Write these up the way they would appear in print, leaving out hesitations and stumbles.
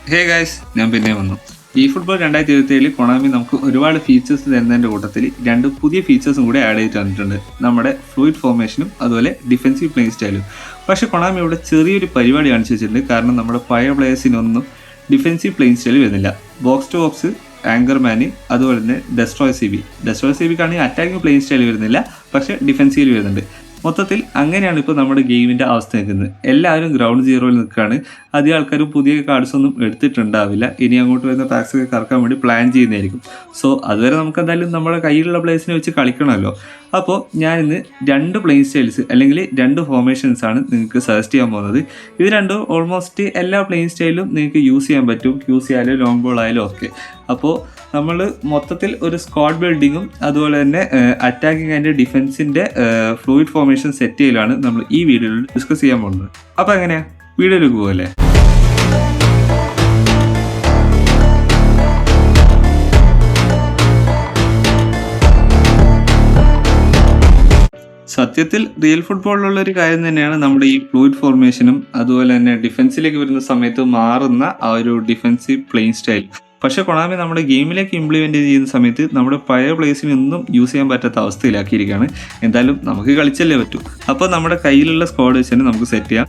Hey guys, ഞാൻ പിന്നെ വന്നു. ഈ ഫുട്ബോൾ 2027 കൊണാമി നമുക്ക് ഒരുപാട് ഫീച്ചേഴ്സ് തരുന്നതിൻ്റെ കൂട്ടത്തിൽ 2 പുതിയ ഫീച്ചേഴ്സും കൂടി ആഡ് ചെയ്ത് തന്നിട്ടുണ്ട്. നമ്മുടെ ഫ്ലൂയിഡ് ഫോർമേഷനും അതുപോലെ ഡിഫെൻസീവ് പ്ലേയിങ് സ്റ്റൈലും. പക്ഷേ കൊണാമി ഇവിടെ ചെറിയൊരു പരിപാടി കാണിച്ചു വെച്ചിട്ടുണ്ട്. കാരണം നമ്മുടെ പഴയ പ്ലേയേഴ്സിനൊന്നും ഡിഫെൻസീവ് പ്ലേയിങ് സ്റ്റൈൽ വരുന്നില്ല. ബോക്സ് ടു ബോക്സ്, ആങ്കർമാന്, അതുപോലെ തന്നെ ഡെസ്ട്രോയ് സി ബിക്കാണെങ്കിൽ അറ്റാക്കിംഗ് പ്ലേയിങ് സ്റ്റൈൽ വരുന്നില്ല, പക്ഷേ ഡിഫെൻസീവിൽ വരുന്നുണ്ട്. മൊത്തത്തിൽ അങ്ങനെയാണ് ഇപ്പോൾ നമ്മുടെ ഗെയിമിൻ്റെ അവസ്ഥ നിൽക്കുന്നത്. എല്ലാവരും ഗ്രൗണ്ട് സീറോയിൽ നിൽക്കുകയാണ്. അധികം ആൾക്കാരും പുതിയ കാർഡ്സ് ഒന്നും എടുത്തിട്ടുണ്ടാവില്ല. ഇനി അങ്ങോട്ട് വരുന്ന പാക്സ് ഒക്കെ കറക്കാൻ വേണ്ടി പ്ലാൻ ചെയ്യുന്നതായിരിക്കും. സോ അതുവരെ നമുക്ക് എന്തായാലും നമ്മുടെ കയ്യിലുള്ള പ്ലേയേഴ്സിനെ വെച്ച് കളിക്കണമല്ലോ. അപ്പോൾ ഞാനിന്ന് 2 പ്ലേയിങ് സ്റ്റൈൽസ് അല്ലെങ്കിൽ 2 ഫോർമേഷൻസ് ആണ് നിങ്ങൾക്ക് സജസ്റ്റ് ചെയ്യാൻ പോകുന്നത്. ഇത് രണ്ടും ഓൾമോസ്റ്റ് എല്ലാ പ്ലേയിങ് സ്റ്റൈലും നിങ്ങൾക്ക് യൂസ് ചെയ്യാൻ പറ്റും. ക്യൂസ് ആയാലും ലോങ് ബോൾ ആയാലും ഒക്കെ. അപ്പോൾ നമ്മൾ മൊത്തത്തിൽ ഒരു സ്ക്വാഡ് ബിൽഡിങ്ങും അതുപോലെ തന്നെ അറ്റാക്കിംഗ് ആൻഡ് ഡിഫെൻസിൻ്റെ ഫ്ലൂയിഡ് ഫോർമേഷൻ സെറ്റ് ചെയ്യലാണ് നമ്മൾ ഈ വീഡിയോയിൽ ഡിസ്കസ് ചെയ്യാൻ പോകുന്നത്. അപ്പോൾ എങ്ങനെയാ വീഡിയോയിലേക്ക് പോകല്ലേ? സത്യത്തിൽ റിയൽ ഫുട്ബോളിലുള്ളൊരു കാര്യം തന്നെയാണ് നമ്മുടെ ഈ ഫ്ലൂയിഡ് ഫോർമേഷനും അതുപോലെ തന്നെ ഡിഫെൻസിലേക്ക് വരുന്ന സമയത്ത് മാറുന്ന ആ ഒരു ഡിഫെൻസീവ് പ്ലേയിങ് സ്റ്റൈൽ. പക്ഷേ കൊണാമി നമ്മുടെ ഗെയിമിലേക്ക് ഇംപ്ലിമെൻറ്റ് ചെയ്യുന്ന സമയത്ത് നമ്മുടെ പഴയ പ്ലേയേഴ്സിനൊന്നും യൂസ് ചെയ്യാൻ പറ്റാത്ത അവസ്ഥയിലാക്കിയിരിക്കുകയാണ്. എന്തായാലും നമുക്ക് കളിച്ചല്ലേ പറ്റൂ. അപ്പോൾ നമ്മുടെ കയ്യിലുള്ള സ്ക്വാഡ് വെച്ച് തന്നെ നമുക്ക് സെറ്റ് ചെയ്യാം.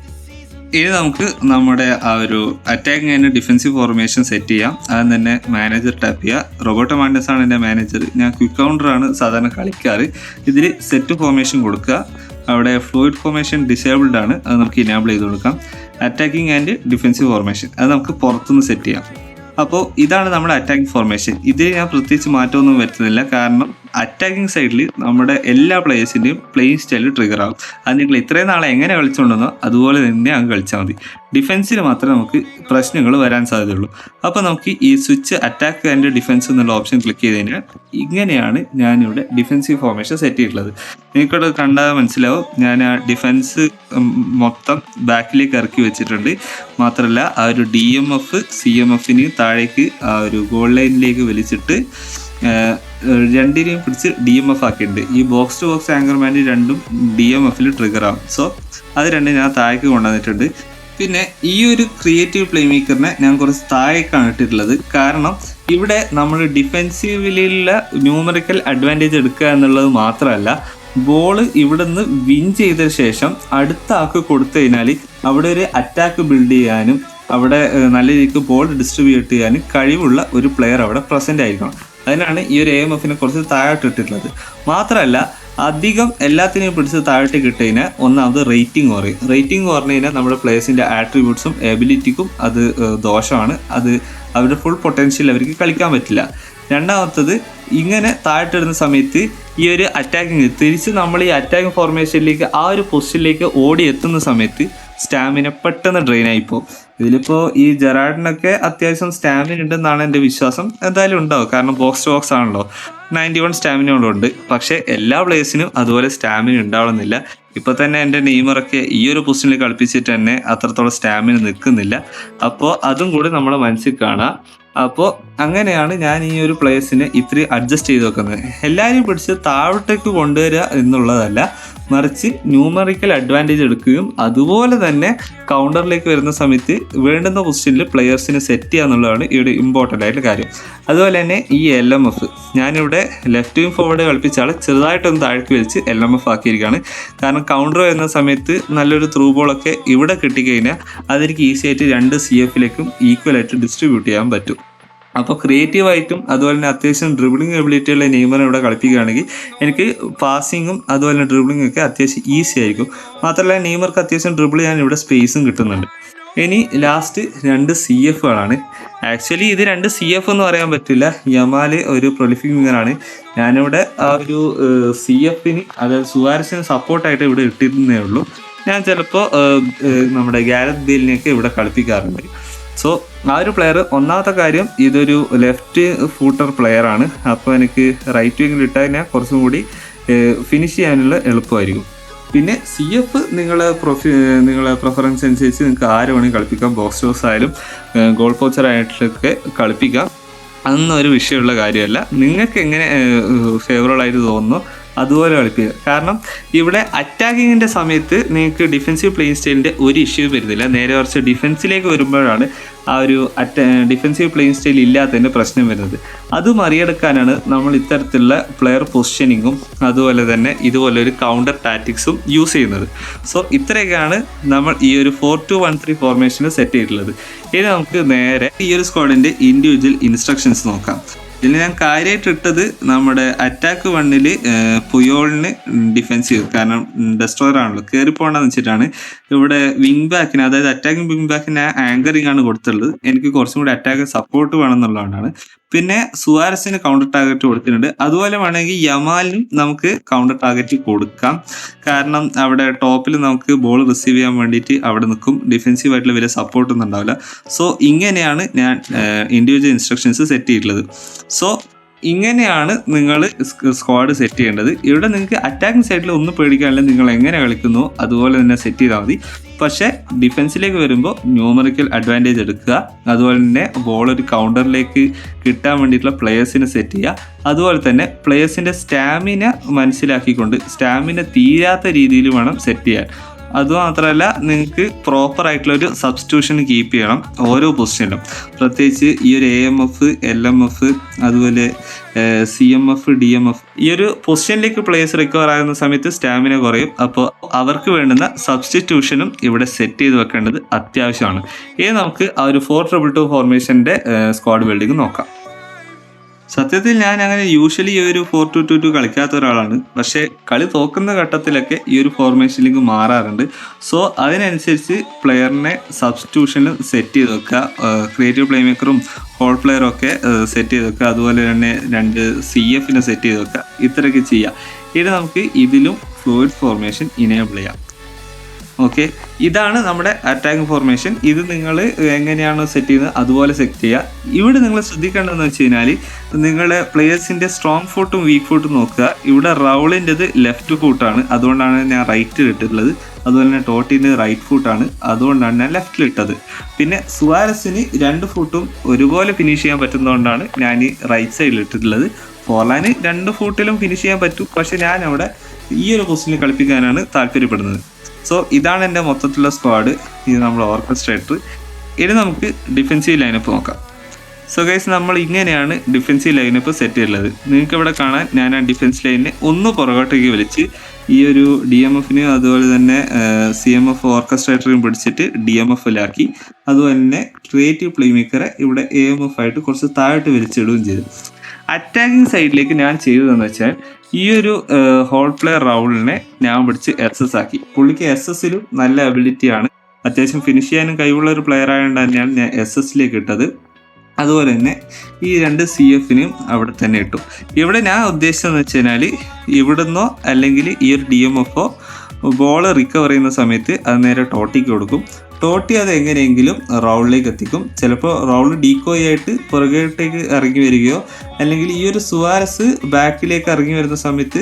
ഇനി നമുക്ക് നമ്മുടെ ആ ഒരു attacking and defensive formation set ചെയ്യാം. അതിന് തന്നെ മാനേജർ ടാപ്പ് ചെയ്യുക. റോബർട്ടോ മാർട്ടിനസ് ആണ് എൻ്റെ മാനേജർ. ഞാൻ ക്വിക്ക് കൗണ്ടറാണ് സാധാരണ കളിക്കാറ്. ഇതിൽ സെറ്റ് ഫോർമേഷൻ കൊടുക്കുക. അവിടെ ഫ്ലൂയിഡ് ഫോർമേഷൻ ഡിസേബിൾഡ് ആണ്, അത് നമുക്ക് ഇനേബിൾ ചെയ്ത് കൊടുക്കാം. അറ്റാക്കിംഗ് ആൻഡ് ഡിഫെൻസീവ് ഫോർമേഷൻ അത് നമുക്ക് പുറത്തുനിന്ന് സെറ്റ് ചെയ്യാം. അപ്പോൾ ഇതാണ് നമ്മുടെ അറ്റാക്കിംഗ് ഫോർമേഷൻ. ഇതിൽ ഞാൻ പ്രത്യേകിച്ച് മാറ്റമൊന്നും വരുത്തുന്നില്ല. കാരണം അറ്റാക്കിംഗ് സൈഡിൽ നമ്മുടെ എല്ലാ പ്ലേയേഴ്സിൻ്റെയും പ്ലേയിങ് സ്റ്റൈൽ ട്രിഗർ ആകും. അത് നിങ്ങൾ ഇത്രയും നാളെ എങ്ങനെ കളിച്ചുകൊണ്ടെന്നോ അതുപോലെ തന്നെ അങ്ങ് കളിച്ചാൽ മതി. ഡിഫെൻസിൽ മാത്രമേ നമുക്ക് പ്രശ്നങ്ങൾ വരാൻ സാധ്യതയുള്ളൂ. അപ്പോൾ നമുക്ക് ഈ സ്വിച്ച് അറ്റാക്ക് ആൻഡ് ഡിഫെൻസ് എന്നുള്ള ഓപ്ഷൻ ക്ലിക്ക് ചെയ്ത് കഴിഞ്ഞാൽ ഇങ്ങനെയാണ് ഞാനിവിടെ ഡിഫെൻസീവ് ഫോർമേഷൻ സെറ്റ് ചെയ്തിട്ടുള്ളത്. നിങ്ങൾക്കത് കണ്ടാൽ മനസ്സിലാവും. ഞാൻ ആ ഡിഫെൻസ് മൊത്തം ബാക്കിലേക്ക് ഇറക്കി വെച്ചിട്ടുണ്ട്. മാത്രമല്ല ആ ഒരു DMF CMF താഴേക്ക് ആ ഒരു ഗോൾ ലൈനിലേക്ക് വലിച്ചിട്ട് രണ്ടിനെയും പിടിച്ച് DMF ആക്കിയിട്ടുണ്ട്. ഈ ബോക്സ് ടു ബോക്സ് ആങ്കർമാൻ്റെ രണ്ടും DMFൽ ട്രിഗർ ആവും. സോ അത് രണ്ടും ഞാൻ താഴേക്ക് കൊണ്ടുവന്നിട്ടുണ്ട്. പിന്നെ ഈ ഒരു ക്രിയേറ്റീവ് പ്ലേ മേക്കറിനെ ഞാൻ കുറച്ച് താഴേക്കാണ് ഇട്ടിട്ടുള്ളത്. കാരണം ഇവിടെ നമ്മൾ ഡിഫെൻസീവിലുള്ള ന്യൂമറിക്കൽ അഡ്വാൻറ്റേജ് എടുക്കുക എന്നുള്ളത് മാത്രമല്ല, ബോള് ഇവിടെ നിന്ന് വിൻ ചെയ്ത ശേഷം അടുത്ത ആൾക്ക് കൊടുത്തു കഴിഞ്ഞാൽ അവിടെ ഒരു അറ്റാക്ക് ബിൽഡ് ചെയ്യാനും അവിടെ നല്ല രീതിക്ക് ബോൾ ഡിസ്ട്രിബ്യൂട്ട് ചെയ്യാനും കഴിവുള്ള ഒരു പ്ലെയർ അവിടെ പ്രസൻ്റ് ആയിരിക്കണം. അതിനാണ് ഈ ഒരു AMFനെ കുറച്ച് താഴോട്ട് ഇട്ടിട്ടുള്ളത്. മാത്രമല്ല അധികം എല്ലാത്തിനെയും പിടിച്ച് താഴോട്ടേക്ക് ഇട്ട് കഴിഞ്ഞാൽ ഒന്നാമത് റേറ്റിംഗ് കുറയും. റേറ്റിംഗ് കുറഞ്ഞു കഴിഞ്ഞാൽ നമ്മുടെ പ്ലേയേഴ്സിൻ്റെ ആട്രിബ്യൂട്ട്സും എബിലിറ്റിക്കും അത് ദോഷമാണ്. അത് അവരുടെ ഫുൾ പൊട്ടൻഷ്യൽ അവർക്ക് കളിക്കാൻ പറ്റില്ല. രണ്ടാമത്തത് ഇങ്ങനെ താഴോട്ടിടുന്ന സമയത്ത് ഈ ഒരു അറ്റാക്കിങ് തിരിച്ച് നമ്മൾ ഈ അറ്റാക്കിംഗ് ഫോർമേഷനിലേക്ക് ആ ഒരു പൊസിഷനിലേക്ക് ഓടി എത്തുന്ന സമയത്ത് സ്റ്റാമിന പെട്ടെന്ന് ഡ്രെയിൻ ആയിപ്പോവും. ഇതിലിപ്പോൾ ഈ ജെറാർഡിനൊക്കെ അത്യാവശ്യം സ്റ്റാമിന ഉണ്ടെന്നാണ് എൻ്റെ വിശ്വാസം. എന്തായാലും ഉണ്ടാവും, കാരണം ബോക്സ് ടു ബോക്സ് ആണല്ലോ. 91 സ്റ്റാമിനകളുണ്ട്. പക്ഷേ എല്ലാ പ്ലേയേഴ്സിനും അതുപോലെ സ്റ്റാമിന ഉണ്ടാവണമെന്നില്ല. ഇപ്പോൾ തന്നെ എൻ്റെ നെയ്മറൊക്കെ ഈ ഒരു പൊസിഷനിൽ കളിപ്പിച്ചിട്ട് തന്നെ അത്രത്തോളം സ്റ്റാമിന നിൽക്കുന്നില്ല. അപ്പോൾ അതും കൂടി നമ്മുടെ മനസ്സിൽ കാണാം. അപ്പോൾ അങ്ങനെയാണ് ഞാൻ ഈ ഒരു പ്ലേയേഴ്സിനെ ഇത്രയും അഡ്ജസ്റ്റ് ചെയ്ത് വെക്കുന്നത്. എല്ലാവരെയും പിടിച്ച് താഴോട്ടേക്ക് കൊണ്ടുവരിക എന്നുള്ളതല്ല, മറിച്ച് ന്യൂമറിക്കൽ അഡ്വാൻറ്റേജ് എടുക്കുകയും അതുപോലെ തന്നെ കൗണ്ടറിലേക്ക് വരുന്ന സമയത്ത് വേണ്ടുന്ന പൊസിഷനിൽ പ്ലെയേഴ്സിനെ സെറ്റ് ചെയ്യുക എന്നുള്ളതാണ് ഇവിടെ ഇമ്പോർട്ടൻ്റ് ആയിട്ടുള്ള കാര്യം. അതുപോലെ തന്നെ ഈ LMF ഞാനിവിടെ ലെഫ്റ്റ് വിങ് ഫോർവേഡ് കളിപ്പിച്ച ആൾ ചെറുതായിട്ടൊന്ന് താഴേക്ക് വലിച്ച് LMF ആക്കിയിരിക്കുകയാണ്. കാരണം കൗണ്ടർ വരുന്ന സമയത്ത് നല്ലൊരു ത്രൂ ബോളൊക്കെ ഇവിടെ കിട്ടിക്കഴിഞ്ഞാൽ അതെനിക്ക് ഈസി ആയിട്ട് 2 CFലേക്കും ഈക്വലായിട്ട് ഡിസ്ട്രിബ്യൂട്ട് ചെയ്യാൻ പറ്റും. അപ്പോൾ ക്രിയേറ്റീവായിട്ടും അതുപോലെ തന്നെ അത്യാവശ്യം ഡ്രിബിളിംഗ് എബിലിറ്റിയുള്ള നെയ്മറിനെ ഇവിടെ കളിപ്പിക്കുകയാണെങ്കിൽ എനിക്ക് പാസിങ്ങും അതുപോലെ തന്നെ ഡ്രിബിളിംഗ് ഒക്കെ അത്യാവശ്യം ഈസി ആയിരിക്കും. മാത്രമല്ല നെയ്മർക്ക് അത്യാവശ്യം ഡ്രിബിൾ ചെയ്യാൻ ഇവിടെ സ്പേസും കിട്ടുന്നുണ്ട്. ഇനി ലാസ്റ്റ് 2 CFകളാണ്. ആക്ച്വലി ഇത് 2 CF എന്ന് പറയാൻ പറ്റില്ല. യമാൽ ഒരു പ്രൊലിഫിക് വിങ്ങറാണ്. ഞാനിവിടെ ആ ഒരു CFന് അതായത് സുവാരസിന് സപ്പോർട്ടായിട്ട് ഇവിടെ ഇട്ടിരുന്നേ ഉള്ളൂ. ഞാൻ ചിലപ്പോൾ നമ്മുടെ ഗാരത്ത് ബേലിനെയൊക്കെ ഇവിടെ കളിപ്പിക്കാറുണ്ട്. സോ ആ ഒരു പ്ലെയർ, ഒന്നാമത്തെ കാര്യം ഇതൊരു ലെഫ്റ്റ് ഫൂട്ടർ പ്ലെയറാണ്. അപ്പോൾ എനിക്ക് റൈറ്റ് വിങ്ങിൽ ഇട്ടാൽ കഴിഞ്ഞാൽ കുറച്ചും കൂടി ഫിനിഷ് ചെയ്യാനുള്ള എളുപ്പമായിരിക്കും. പിന്നെ CF നിങ്ങളെ പ്രിഫറൻസ് അനുസരിച്ച് നിങ്ങൾക്ക് ആര് വേണമെങ്കിൽ കളിപ്പിക്കാം. ബോക്സ് ടോസ് ആയാലും ഗോൾ പോച്ചറായിട്ടൊക്കെ കളിപ്പിക്കാം. അതൊന്നും ഒരു വിഷയമുള്ള കാര്യമല്ല. നിങ്ങൾക്ക് എങ്ങനെ ഫേവറബിൾ ആയിട്ട് തോന്നുന്നു അതുപോലെ കളിപ്പിക്കുക. കാരണം ഇവിടെ അറ്റാക്കിങ്ങിൻ്റെ സമയത്ത് നിങ്ങൾക്ക് ഡിഫെൻസീവ് പ്ലേയിങ് സ്റ്റൈലിൻ്റെ ഒരു ഇഷ്യൂ വരുന്നില്ല. നേരെ കുറച്ച് ഡിഫെൻസിലേക്ക് വരുമ്പോഴാണ് ആ ഒരു ഡിഫെൻസീവ് പ്ലേയിങ് സ്റ്റൈൽ ഇല്ലാത്തതിൻ്റെ പ്രശ്നം വരുന്നത്. അത് മറികടക്കാനാണ് നമ്മൾ ഇത്തരത്തിലുള്ള പ്ലെയർ പൊസിഷനിങ്ങും അതുപോലെ തന്നെ ഇതുപോലെ ഒരു കൗണ്ടർ ടാറ്റിക്സും യൂസ് ചെയ്യുന്നത്. സോ ഇത്രയൊക്കെയാണ് നമ്മൾ ഈ ഒരു 4-2-1-3 ഫോർമേഷന് സെറ്റ് ചെയ്തിട്ടുള്ളത്. ഇനി നമുക്ക് നേരെ ഈ ഒരു സ്ക്വാഡിൻ്റെ ഇൻഡിവിജ്വൽ ഇൻസ്ട്രക്ഷൻസ് നോക്കാം. ഇതിൽ ഞാൻ കാര്യമായിട്ട് ഇട്ടത് നമ്മുടെ അറ്റാക്ക് 1-ൽ പുയോളിന് ഡിഫെൻസീവ്, കാരണം ഡെസ്ട്രോയർ ആണല്ലോ കയറി പോകണമെന്ന് വെച്ചിട്ടാണ് ഇവിടെ വിങ് ബാക്കിന്, അതായത് അറ്റാക്കിംഗ് വിങ് ബാക്കിന് ആങ്കറിംഗ് ആണ് കൊടുത്തിട്ടുള്ളത്. എനിക്ക് കുറച്ചും കൂടി അറ്റാക്ക് സപ്പോർട്ട് വേണം എന്നുള്ളതാണ്. പിന്നെ സുവാരസിന് കൗണ്ടർ ടാർഗറ്റ് കൊടുത്തിട്ടുണ്ട്. അതുപോലെ വേണമെങ്കിൽ യമാലിനും നമുക്ക് കൗണ്ടർ ടാർഗറ്റ് കൊടുക്കാം. കാരണം അവിടെ ടോപ്പിൽ നമുക്ക് ബോൾ റിസീവ് ചെയ്യാൻ വേണ്ടിയിട്ട് അവിടെ നിൽക്കും. ഡിഫെൻസീവ് ആയിട്ടുള്ള വലിയ സപ്പോർട്ടൊന്നും ഉണ്ടാവില്ല. സോ ഇങ്ങനെയാണ് ഞാൻ ഇൻഡിവിജ്വൽ ഇൻസ്ട്രക്ഷൻസ് സെറ്റ് ചെയ്തിട്ടുള്ളത്. സോ ഇങ്ങനെയാണ് നിങ്ങൾ സ്ക്വാഡ് സെറ്റ് ചെയ്യേണ്ടത്. ഇവിടെ നിങ്ങൾക്ക് അറ്റാക്കിംഗ് സൈഡിൽ ഒന്നും പേടിക്കാനില്ല. നിങ്ങൾ എങ്ങനെ കളിക്കുന്നു അതുപോലെ തന്നെ സെറ്റ് ചെയ്താൽ മതി. പക്ഷേ ഡിഫെൻസിലേക്ക് വരുമ്പോൾ ന്യൂമറിക്കൽ അഡ്വാൻറ്റേജ് എടുക്കുക. അതുപോലെ തന്നെ ബോൾ ഒരു കൗണ്ടറിലേക്ക് കിട്ടാൻ വേണ്ടിയിട്ടുള്ള പ്ലെയേഴ്സിനെ സെറ്റ് ചെയ്യുക. അതുപോലെ തന്നെ പ്ലെയേഴ്സിൻ്റെ സ്റ്റാമിന മനസ്സിലാക്കിക്കൊണ്ട് സ്റ്റാമിന തീരാത്ത രീതിയിൽ വേണം സെറ്റ് ചെയ്യാൻ. അതുമാത്രമല്ല, നിങ്ങൾക്ക് പ്രോപ്പറായിട്ടുള്ള ഒരു സബ്സ്റ്റിറ്റ്യൂഷൻ കീപ്പ് ചെയ്യണം ഓരോ പൊസിഷനിലും. പ്രത്യേകിച്ച് ഈ ഒരു AMF, LMF, അതുപോലെ CMF, DMF ഈ ഒരു പൊസിഷനിലേക്ക് പ്ലേയേഴ്സ് റിക്കവർ ആകുന്ന സമയത്ത് സ്റ്റാമിന കുറയും. അപ്പോൾ അവർക്ക് വേണ്ടുന്ന സബ്സ്റ്റിറ്റ്യൂഷനും ഇവിടെ സെറ്റ് ചെയ്ത് വെക്കേണ്ടത് അത്യാവശ്യമാണ്. ഇനി നമുക്ക് ആ ഒരു 4-2-2 ഫോർമേഷൻ്റെ സ്ക്വാഡ് ബിൽഡിംഗ് നോക്കാം. സത്യത്തിൽ ഞാൻ അങ്ങനെ യൂഷ്വലി ഈ ഒരു 4-2-2 കളിക്കാത്ത ഒരാളാണ്. പക്ഷേ കളി തോക്കുന്ന ഘട്ടത്തിലൊക്കെ ഈ ഒരു ഫോർമേഷനിലേക്ക് മാറാറുണ്ട്. സോ അതിനനുസരിച്ച് പ്ലെയറിനെ സബ്സ്റ്റിറ്റ്യൂഷനിൽ സെറ്റ് ചെയ്ത് വെക്കുക. ക്രിയേറ്റീവ് പ്ലേ മേക്കറും ഹോൾ പ്ലെയറും ഒക്കെ സെറ്റ് ചെയ്ത് വെക്കുക. അതുപോലെ തന്നെ 2 CFനെ സെറ്റ് ചെയ്ത് വെക്കുക. ഇത്രയൊക്കെ ചെയ്യുക. ഇനി നമുക്ക് ഇതിലും ഫ്ലൂയിഡ് ഫോർമേഷൻ ഇനേബിൾ ചെയ്യാം. ഓക്കെ, ഇതാണ് നമ്മുടെ അറ്റാക്കിംഗ് ഫോർമേഷൻ. ഇത് നിങ്ങൾ എങ്ങനെയാണോ സെറ്റ് ചെയ്യുന്നത് അതുപോലെ സെറ്റ് ചെയ്യുക. ഇവിടെ നിങ്ങൾ ശ്രദ്ധിക്കേണ്ടതെന്ന് വെച്ച് കഴിഞ്ഞാൽ നിങ്ങളുടെ പ്ലെയേഴ്സിൻ്റെ സ്ട്രോങ് ഫുട്ടും വീക്ക് ഫുട്ടും നോക്കുക. ഇവിടെ റൗളിൻ്റെത് ലെഫ്റ്റ് ഫുട്ടാണ്, അതുകൊണ്ടാണ് ഞാൻ റൈറ്റിൽ ഇട്ടിട്ടുള്ളത്. അതുപോലെ തന്നെ ടോട്ടിൻ്റെ റൈറ്റ് ഫുട്ടാണ്, അതുകൊണ്ടാണ് ഞാൻ ലെഫ്റ്റിലിട്ടത്. പിന്നെ സുവാരസിന് 2 ഫുട്ടും ഒരുപോലെ ഫിനിഷ് ചെയ്യാൻ പറ്റുന്നതുകൊണ്ടാണ് ഞാൻ ഈ റൈറ്റ് സൈഡിൽ ഇട്ടിട്ടുള്ളത്. ഫോർലാന് 2 ഫുട്ടിലും ഫിനിഷ് ചെയ്യാൻ പറ്റും, പക്ഷെ ഞാൻ അവിടെ ഈ ഒരു പൊസിഷനിൽ കളിപ്പിക്കാനാണ് താല്പര്യപ്പെടുന്നത്. സോ ഇതാണ് എൻ്റെ മൊത്തത്തിലുള്ള സ്ക്വാഡ്. ഇത് നമ്മൾ ഓർക്കസ്ട്രേറ്റർ. ഇനി നമുക്ക് ഡിഫെൻസീവ് ലൈനപ്പ് നോക്കാം. സോ ഗൈസ്, നമ്മൾ ഇങ്ങനെയാണ് ഡിഫെൻസീവ് ലൈനപ്പ് സെറ്റ് ചെയ്തിട്ടുള്ളത്. നിങ്ങൾക്ക് ഇവിടെ കാണാൻ ഞാൻ ആ ഡിഫെൻസ് ലൈനിനെ ഒന്ന് പുറകോട്ടേക്ക് വലിച്ച് ഈ ഒരു DMFന് അതുപോലെ തന്നെ CMF ഓർക്കസ്ട്രേറ്ററിനും പിടിച്ചിട്ട് DMFലാക്കി. അതുപോലെ തന്നെ ക്രിയേറ്റീവ് പ്ലേ മേക്കറെ ഇവിടെ AMF ആയിട്ട് കുറച്ച് താഴോട്ട് വലിച്ചിടുകയും ചെയ്തു. അറ്റാക്കിംഗ് സൈഡിലേക്ക് ഞാൻ ചെയ്തതെന്ന് വെച്ചാൽ ഈ ഒരു ഹോൾ പ്ലെയർ റൗളിനെ ഞാൻ പിടിച്ച് SS ആക്കി. പുള്ളിക്ക് SS-ലും നല്ല അബിലിറ്റിയാണ്, അത്യാവശ്യം ഫിനിഷ് ചെയ്യാനും കഴിവുള്ള ഒരു പ്ലെയർ ആയതുകൊണ്ട് തന്നെയാണ് ഞാൻ SS-ലേക്ക് ഇട്ടത്. അതുപോലെ തന്നെ ഈ 2 CFനെയും അവിടെ തന്നെ ഇട്ടു. ഇവിടെ ഞാൻ ഉദ്ദേശിച്ചതെന്ന് വെച്ച് കഴിഞ്ഞാൽ ഇവിടുന്നോ അല്ലെങ്കിൽ ഈ ഒരു DMFോ ബോൾ റിക്കവർ ചെയ്യുന്ന സമയത്ത് അത് നേരെ ടോട്ടിക്ക് കൊടുക്കും. ടോട്ടി അത് എങ്ങനെയെങ്കിലും റൗളിലേക്ക് എത്തിക്കും. ചിലപ്പോൾ റൗൾ ഡീക്കോയ് ആയിട്ട് പുറകോട്ടേക്ക് ഇറങ്ങി വരികയോ അല്ലെങ്കിൽ ഈ ഒരു സുവാരസ് ബാക്കിലേക്ക് ഇറങ്ങി വരുന്ന സമയത്ത്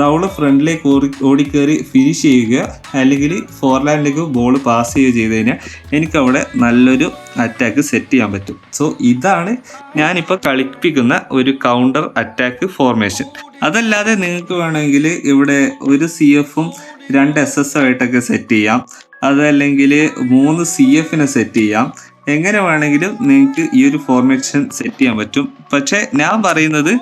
റൗൾ ഫ്രണ്ടിലേക്ക് ഓടിക്കയറി ഫിനിഷ് ചെയ്യുകയോ അല്ലെങ്കിൽ ഫോർലാൻഡിലേക്ക് ബോൾ പാസ് ചെയ്യുകയോ ചെയ്ത് കഴിഞ്ഞാൽ എനിക്കവിടെ നല്ലൊരു അറ്റാക്ക് സെറ്റ് ചെയ്യാൻ പറ്റും. സോ ഇതാണ് ഞാനിപ്പോൾ കളിപ്പിക്കുന്ന ഒരു കൗണ്ടർ അറ്റാക്ക് ഫോർമേഷൻ. അതല്ലാതെ നിങ്ങൾക്ക് വേണമെങ്കിൽ ഇവിടെ ഒരു CFും 2 SS ആയിട്ടൊക്കെ സെറ്റ് ചെയ്യാം. അതല്ലെങ്കിൽ 3 CFനെ സെറ്റ് ചെയ്യാം. എങ്ങനെ വേണമെങ്കിലും നിങ്ങൾക്ക് ഈ ഒരു ഫോർമേഷൻ സെറ്റ് ചെയ്യാൻ പറ്റും. പക്ഷേ ഞാൻ പറയുന്നത്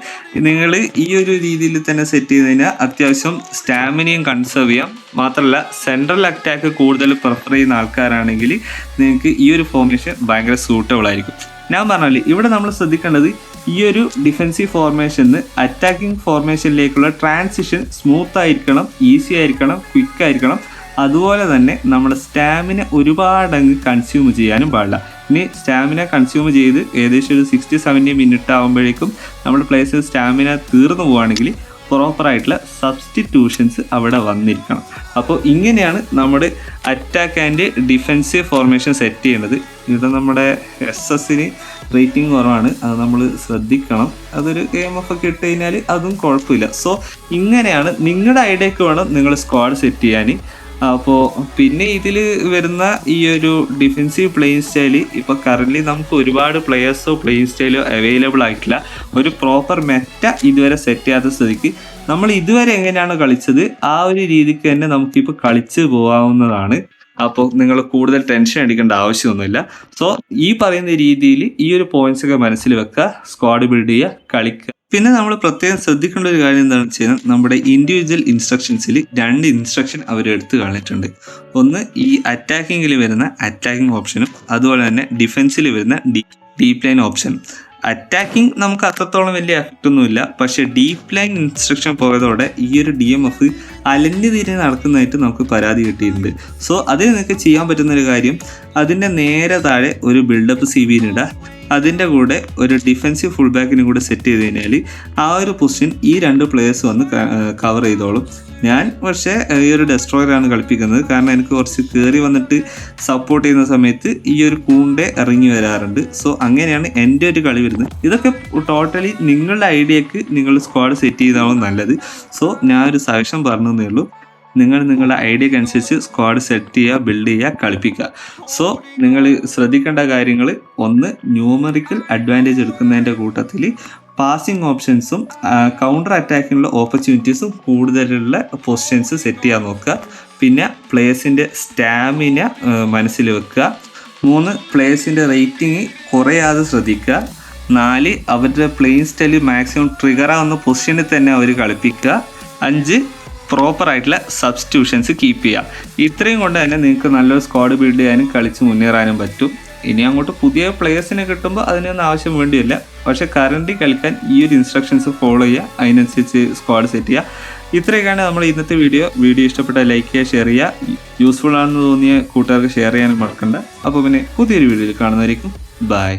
നിങ്ങൾ ഈ ഒരു രീതിയിൽ തന്നെ സെറ്റ് ചെയ്ത് കഴിഞ്ഞാൽ അത്യാവശ്യം സ്റ്റാമിനയും കൺസേർവ് ചെയ്യാം. മാത്രമല്ല സെൻട്രൽ അറ്റാക്ക് കൂടുതൽ പ്രിഫർ ചെയ്യുന്ന ആൾക്കാരാണെങ്കിൽ നിങ്ങൾക്ക് ഈ ഒരു ഫോർമേഷൻ ഭയങ്കര സൂട്ടബിൾ ആയിരിക്കും. ഞാൻ പറഞ്ഞാൽ ഇവിടെ നമ്മൾ ശ്രദ്ധിക്കേണ്ടത് ഈ ഒരു ഡിഫെൻസീവ് ഫോർമേഷന് അറ്റാക്കിംഗ് ഫോർമേഷനിലേക്കുള്ള ട്രാൻസിഷൻ സ്മൂത്ത് ആയിരിക്കണം, ഈസി ആയിരിക്കണം, ക്വിക്ക് ആയിരിക്കണം. അതുപോലെ തന്നെ നമ്മുടെ സ്റ്റാമിന ഒരുപാട് അങ്ങ് കൺസ്യൂം ചെയ്യാനും പാടില്ല. ഇനി സ്റ്റാമിന കൺസ്യൂം ചെയ്ത് ഏകദേശം ഒരു 60-70 മിനിറ്റ് ആകുമ്പോഴേക്കും നമ്മുടെ പ്ലേയേഴ്സിന് സ്റ്റാമിന തീർന്നു പോവുകയാണെങ്കിൽ പ്രോപ്പറായിട്ടുള്ള സബ്സ്റ്റിറ്റ്യൂഷൻസ് അവിടെ വന്നിരിക്കണം. അപ്പോൾ ഇങ്ങനെയാണ് നമ്മുടെ attack and defensive formation set ചെയ്യേണ്ടത്. ഇത് നമ്മുടെ SS-ന് റേറ്റിംഗ് കുറവാണ്, അത് നമ്മൾ ശ്രദ്ധിക്കണം. അതൊരു AMF ഒക്കെ ഇട്ട് കഴിഞ്ഞാൽ അതും കുഴപ്പമില്ല. സോ ഇങ്ങനെയാണ് നിങ്ങളുടെ ഐഡിയക്ക് വേണം നിങ്ങൾ സ്ക്വാഡ് സെറ്റ് ചെയ്യാൻ. അപ്പോൾ പിന്നെ ഇതിൽ വരുന്ന ഈ ഒരു ഡിഫെൻസീവ് പ്ലേയിങ് സ്റ്റൈല് ഇപ്പോൾ കറൻ്റ്ലി നമുക്ക് ഒരുപാട് പ്ലെയേഴ്സോ പ്ലേയിങ് സ്റ്റൈലോ അവൈലബിൾ ആയിട്ടില്ല. ഒരു പ്രോപ്പർ മെറ്റ ഇതുവരെ സെറ്റ് ചെയ്യാത്ത സ്ഥിതിക്ക് നമ്മൾ ഇതുവരെ എങ്ങനെയാണ് കളിച്ചത് ആ ഒരു രീതിക്ക് തന്നെ നമുക്കിപ്പോൾ കളിച്ച് പോകാവുന്നതാണ്. അപ്പോൾ നിങ്ങൾ കൂടുതൽ ടെൻഷൻ അടിക്കേണ്ട ആവശ്യമൊന്നുമില്ല. സോ ഈ പറയുന്ന രീതിയിൽ ഈ ഒരു പോയിന്റ്സ് ഒക്കെ മനസ്സിൽ വെക്കുക, സ്ക്വാഡ് ബിൽഡ് ചെയ്യുക, കളിക്കുക. പിന്നെ നമ്മൾ പ്രത്യേകം ശ്രദ്ധിക്കേണ്ട ഒരു കാര്യം എന്താണെന്ന് വെച്ച് കഴിഞ്ഞാൽ നമ്മുടെ ഇൻഡിവിജ്വൽ ഇൻസ്ട്രക്ഷൻസിൽ 2 ഇൻസ്ട്രക്ഷൻ അവർ എടുത്തു കാണിച്ചിട്ടുണ്ട്. ഒന്ന് ഈ അറ്റാക്കിങ്ങിൽ വരുന്ന അറ്റാക്കിംഗ് ഓപ്ഷനും അതുപോലെ തന്നെ ഡിഫെൻസിൽ വരുന്ന ഡീപ് ലൈൻ ഓപ്ഷനും. അറ്റാക്കിംഗ് നമുക്ക് അത്രത്തോളം വലിയ എഫക്റ്റ് ഒന്നുമില്ല, പക്ഷേ ഡീപ്പ് ലൈൻ ഇൻസ്ട്രക്ഷൻ പോയതോടെ ഈ ഒരു DMF അലഞ്ഞു തിരിഞ്ഞ് നടക്കുന്നതായിട്ട് നമുക്ക് പരാതി കിട്ടിയിട്ടുണ്ട്. സോ അതിൽ നിങ്ങൾക്ക് ചെയ്യാൻ പറ്റുന്നൊരു കാര്യം, അതിൻ്റെ നേരെ താഴെ ഒരു ബിൽഡപ്പ് CB ഇടുക, അതിൻ്റെ കൂടെ ഒരു ഡിഫെൻസീവ് ഫുൾ ബാക്കിനും കൂടെ സെറ്റ് ചെയ്ത് കഴിഞ്ഞാൽ ആ ഒരു പൊസിഷൻ ഈ 2 പ്ലേയേഴ്സ് വന്ന് കവർ ചെയ്തോളും. ഞാൻ പക്ഷേ ഈ ഒരു ഡെസ്ട്രോയറാണ് കളിപ്പിക്കുന്നത്, കാരണം എനിക്ക് കുറച്ച് കയറി വന്നിട്ട് സപ്പോർട്ട് ചെയ്യുന്ന സമയത്ത് ഈ ഒരു കൂണ്ടെ ഇറങ്ങി വരാറുണ്ട്. സോ അങ്ങനെയാണ് എൻ്റെ ഒരു കളി വരുന്നത്. ഇതൊക്കെ ടോട്ടലി നിങ്ങളുടെ ഐഡിയക്ക് നിങ്ങൾ സ്ക്വാഡ് സെറ്റ് ചെയ്താണോ നല്ലത്. സോ ഞാൻ ഒരു സജഷൻ പറഞ്ഞതേ ഉള്ളൂ. നിങ്ങളുടെ ഐഡിയക്ക് അനുസരിച്ച് സ്ക്വാഡ് സെറ്റ് ചെയ്യുക, ബിൽഡ് ചെയ്യുക, കളിപ്പിക്കുക. സോ നിങ്ങൾ ശ്രദ്ധിക്കേണ്ട കാര്യങ്ങൾ, ഒന്ന് ന്യൂമറിക്കൽ അഡ്വാൻറ്റേജ് എടുക്കുന്നതിൻ്റെ കൂട്ടത്തിൽ പാസിംഗ് ഓപ്ഷൻസും കൗണ്ടർ അറ്റാക്കിനുള്ള ഓപ്പർച്യൂണിറ്റീസും കൂടുതലുള്ള പൊസിഷൻസ് സെറ്റ് ചെയ്യാൻ നോക്കുക. പിന്നെ പ്ലേയേഴ്സിൻ്റെ സ്റ്റാമിന മനസ്സിൽ വെക്കുക. 3 പ്ലേയേഴ്സിൻ്റെ റേറ്റിംഗ് കുറയാതെ ശ്രദ്ധിക്കുക. 4 അവരുടെ പ്ലേയിങ് സ്റ്റൈൽ മാക്സിമം ട്രിഗർ ആവുന്ന പൊസിഷനിൽ തന്നെ അവർ കളിപ്പിക്കുക. 5 പ്രോപ്പറായിട്ടുള്ള സബ്സ്റ്റിറ്റ്യൂഷൻസ് കീപ്പ് ചെയ്യുക. ഇത്രയും കൊണ്ട് തന്നെ നിങ്ങൾക്ക് നല്ലൊരു സ്ക്വാഡ് ബിൽഡ് ചെയ്യാനും കളിച്ച് മുന്നേറാനും പറ്റും. ഇനി അങ്ങോട്ട് പുതിയ പ്ലേയേഴ്സിനെ കിട്ടുമ്പോൾ അതിനൊന്നും ആവശ്യം വേണ്ടിയില്ല. പക്ഷേ കറൻറ്റ് കളിക്കാൻ ഈ ഒരു ഇൻസ്ട്രക്ഷൻസ് ഫോളോ ചെയ്യുക, അതിനനുസരിച്ച് സ്ക്വാഡ് സെറ്റ് ചെയ്യുക. ഇത്രയൊക്കെയാണ് നമ്മൾ ഇന്നത്തെ വീഡിയോ ഇഷ്ടപ്പെട്ടാൽ ലൈക്ക് ചെയ്യുക, ഷെയർ ചെയ്യുക. യൂസ്ഫുൾ ആണെന്ന് തോന്നിയ കൂട്ടുകാർക്ക് ഷെയർ ചെയ്യാനും മറക്കണ്ട. അപ്പോൾ പിന്നെ പുതിയൊരു വീഡിയോയിൽ കാണുന്നതായിരിക്കും. ബൈ.